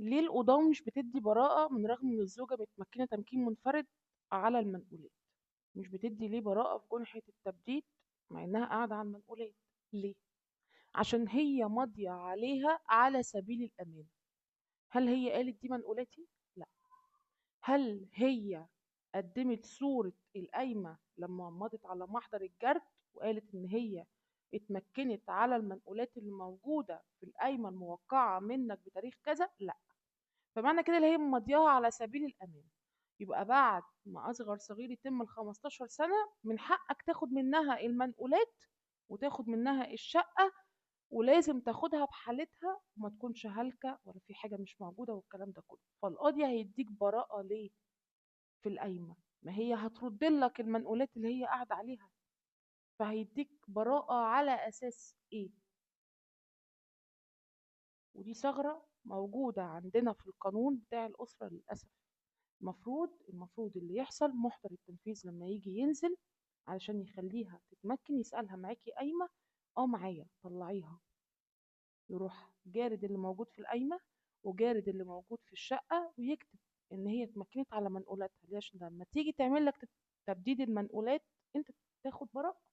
ليه القضاة مش بتدي براءة من رغم ان الزوجة متمكنة تمكين منفرد على المنقولات؟ مش بتدي ليه براءة في جنحة التبديد مع انها قاعدة على المنقولات؟ ليه؟ عشان هي ماضية عليها على سبيل الأمان. هل هي قالت دي منقولاتي؟ لا. هل هي قدمت صورة القايمة لما مضت على محضر الجرد وقالت إن هي اتمكنت على المنقولات اللي موجودة في القايمة الموقعة منك بتاريخ كذا؟ لا. فمعنى كده اللي هي مضياها على سبيل الأمان. يبقى بعد ما أصغر صغير يتم ال 15 سنة من حقك تاخد منها المنقولات وتاخد منها الشقة، ولازم تاخدها بحالتها وما تكونش هالكة ولا في حاجة مش موجودة والكلام ده كله. فالقاضي هيديك براءة ليه في القايمة؟ ما هي هترد لك المنقولات اللي هي قاعدة عليها، فهيديك براءة على أساس إيه؟ ودي ثغرة موجودة عندنا في القانون بتاع الأسرة للأسف. المفروض اللي يحصل محضر التنفيذ لما يجي ينزل علشان يخليها تتمكن يسألها معاكي قايمة؟ اه معايا، طلعيها. يروح جارد اللي موجود في القايمة وجارد اللي موجود في الشقة ويكتب ان هي اتمكنت على منقولاتها. ليش؟ لما تيجي تعمل لك تبديد المنقولات انت تاخد براءة.